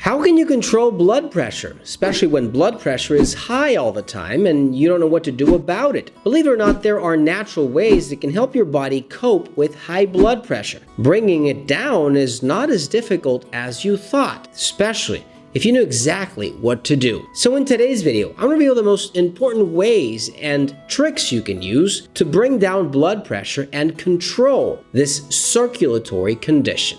How can you control blood pressure, especially when blood pressure is high all the time and you don't know what to do about it? Believe it or not, there are natural ways that can help your body cope with high blood pressure. Bringing it down is not as difficult as you thought, especially if you know exactly what to do. So in today's video, I'm going to reveal the most important ways and tricks you can use to bring down blood pressure and control this circulatory condition.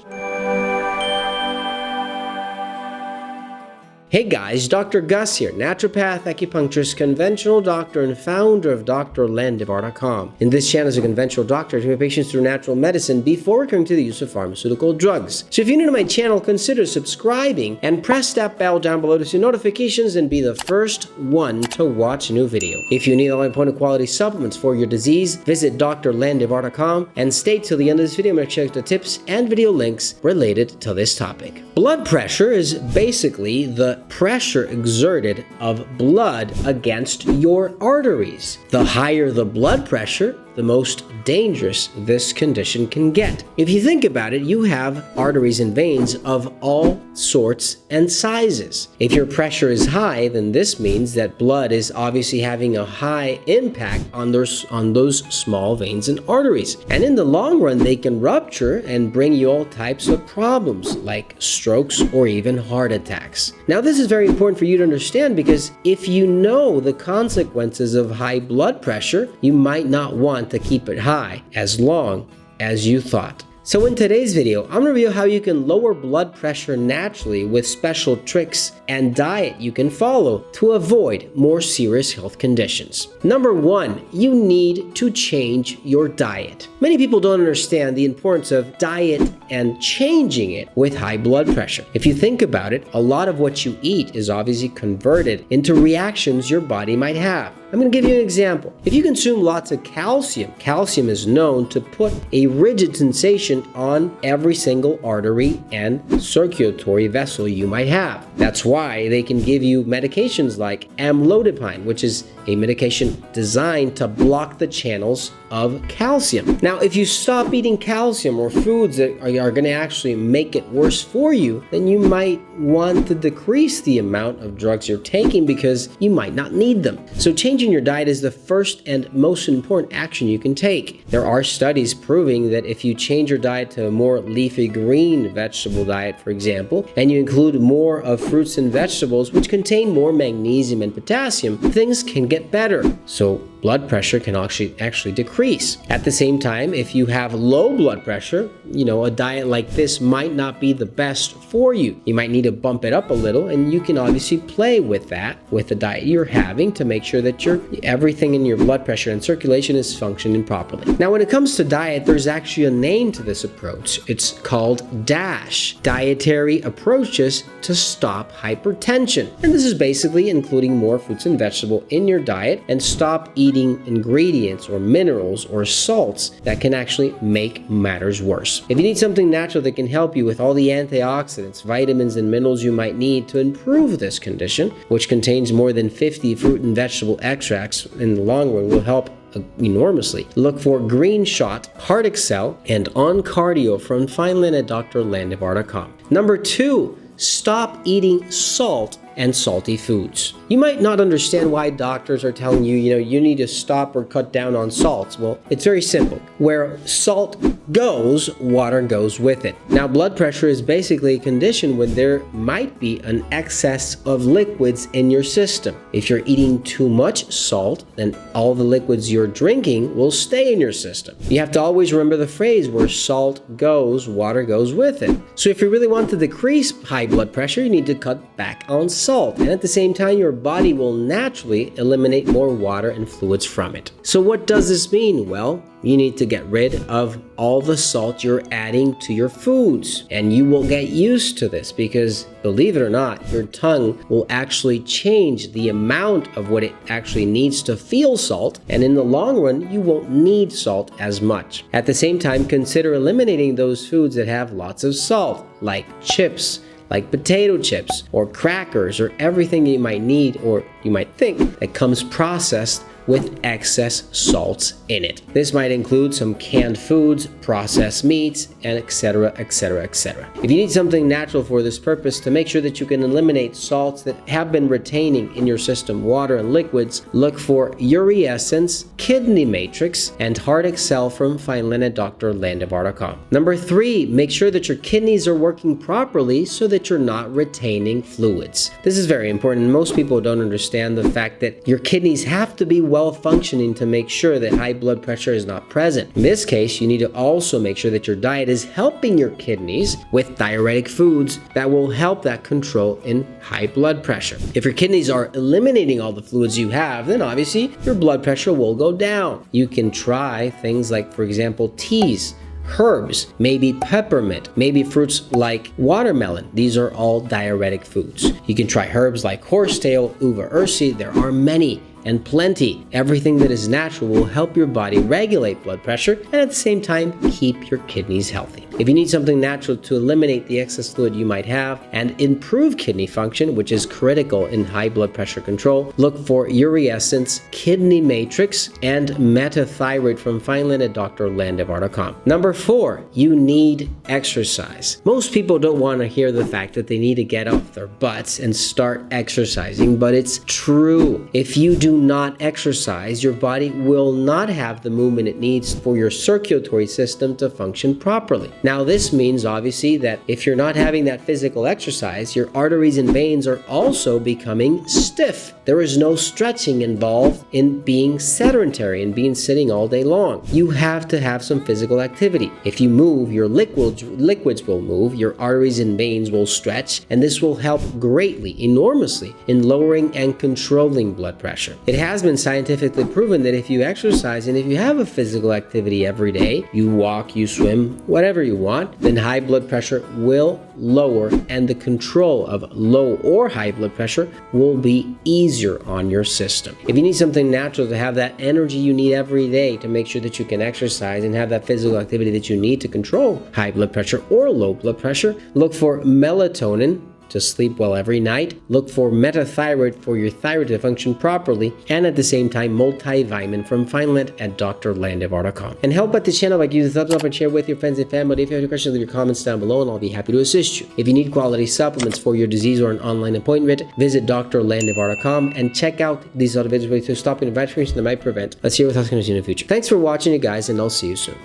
Hey guys, Dr. Gus here, naturopath, acupuncturist, conventional doctor, and founder of Landivar.com. In this channel, as a conventional doctor, I treat patients through natural medicine before recurring to the use of pharmaceutical drugs. So if you're new to my channel, consider subscribing and press that bell down below to see notifications and be the first one to watch a new video. If you need all important quality supplements for your disease, visit Landivar.com and stay till the end of this video. I'm going to check the tips and video links related to this topic. Blood pressure is basically the pressure exerted of blood against your arteries. The higher the blood pressure, the most dangerous this condition can get. If you think about it, you have arteries and veins of all sorts and sizes. If your pressure is high, then this means that blood is obviously having a high impact on those small veins and arteries. And in the long run, they can rupture and bring you all types of problems like strokes or even heart attacks. Now, this is very important for you to understand because if you know the consequences of high blood pressure, you might not want to keep it high as long as you thought. So in today's video, I'm going to reveal how you can lower blood pressure naturally with special tricks and diet you can follow to avoid more serious health conditions. Number one, you need to change your diet. Many people don't understand the importance of diet and changing it with high blood pressure. If you think about it, a lot of what you eat is obviously converted into reactions your body might have. I'm going to give you an example. If you consume lots of calcium, calcium is known to put a rigid sensation on every single artery and circulatory vessel you might have. That's why they can give you medications like amlodipine, which is a medication designed to block the channels of calcium. Now, if you stop eating calcium or foods that are going to actually make it worse for you, then you might want to decrease the amount of drugs you're taking because you might not need them. So changing your diet is the first and most important action you can take. There are studies proving that if you change your diet to a more leafy green vegetable diet, for example, and you include more of fruits and vegetables which contain more magnesium and potassium, things can get better. So blood pressure can actually decrease. At the same time, if you have low blood pressure, a diet like this might not be the best for you. You might need to bump it up a little, and you can obviously play with that, with the diet you're having to make sure that everything in your blood pressure and circulation is functioning properly. Now, when it comes to diet, there's actually a name to this approach. It's called DASH, Dietary Approaches to Stop Hypertension. And this is basically including more fruits and vegetables in your diet and stop eating ingredients or minerals or salts that can actually make matters worse. If you need something natural that can help you with all the antioxidants, vitamins, and minerals you might need to improve this condition, which contains more than 50 fruit and vegetable extracts in the long run, will help enormously. Look for Green Shot, Heart Excel, and On Cardio from Fineland at Landivar.com. Number two, stop eating salt and salty foods. You might not understand why doctors are telling you, you need to stop or cut down on salts. Well, it's very simple. Where salt goes, water goes with it. Now, blood pressure is basically a condition when there might be an excess of liquids in your system. If you're eating too much salt, then all the liquids you're drinking will stay in your system. You have to always remember the phrase, where salt goes, water goes with it. So if you really want to decrease high blood pressure, you need to cut back on salt. And at the same time, your body will naturally eliminate more water and fluids from it. So what does this mean? Well, you need to get rid of all the salt you're adding to your foods. And you will get used to this because, believe it or not, your tongue will actually change the amount of what it actually needs to feel salt. And in the long run, you won't need salt as much. At the same time, consider eliminating those foods that have lots of salt, like chips, like potato chips or crackers or everything you might need or you might think that comes processed with excess salts in it. This might include some canned foods, processed meats, and etc, etc, etc. If you need something natural for this purpose to make sure that you can eliminate salts that have been retaining in your system, water and liquids, look for Essence, Kidney Matrix, and Heart Excel from Fineland at drlandivar.com. Number 3, make sure that your kidneys are working properly so that you're not retaining fluids. This is very important. Most people don't understand the fact that your kidneys have to be well functioning to make sure that high blood pressure is not present. In this case, you need to also make sure that your diet is helping your kidneys with diuretic foods that will help that control in high blood pressure. If your kidneys are eliminating all the fluids you have, then obviously your blood pressure will go down. You can try things like, for example, teas, herbs, maybe peppermint, maybe fruits like watermelon. These are all diuretic foods. You can try herbs like horsetail, uva ursi. There are many and plenty. Everything that is natural will help your body regulate blood pressure and at the same time keep your kidneys healthy. If you need something natural to eliminate the excess fluid you might have and improve kidney function, which is critical in high blood pressure control, look for Essence, Kidney Matrix, and Metathyroid from Fineland at drlandivar.com. Number 4, you need exercise. Most people don't want to hear the fact that they need to get off their butts and start exercising, but it's true. If you do not exercise, your body will not have the movement it needs for your circulatory system to function properly. Now, this means obviously that if you're not having that physical exercise, your arteries and veins are also becoming stiff. There is no stretching involved in being sedentary and being sitting all day long. You have to have some physical activity. If you move, your liquids will move, your arteries and veins will stretch, and this will help greatly, enormously, in lowering and controlling blood pressure. It has been scientifically proven that if you exercise and if you have a physical activity every day, you walk, you swim, whatever you want, then high blood pressure will lower and the control of low or high blood pressure will be easier on your system. If you need something natural to have that energy you need every day to make sure that you can exercise and have that physical activity that you need to control high blood pressure or low blood pressure, look for melatonin to sleep well every night, look for metathyroid for your thyroid to function properly, and at the same time multivitamin from Fineland at drlandivar.com. And help out the channel by giving a thumbs up and share with your friends and family. If you have any questions, leave your comments down below and I'll be happy to assist you. If you need quality supplements for your disease or an online appointment, visit drlandivar.com and check out these other videos to stop investigations that might prevent. Let's hear what else can do in the future. Thanks for watching, you guys, and I'll see you soon.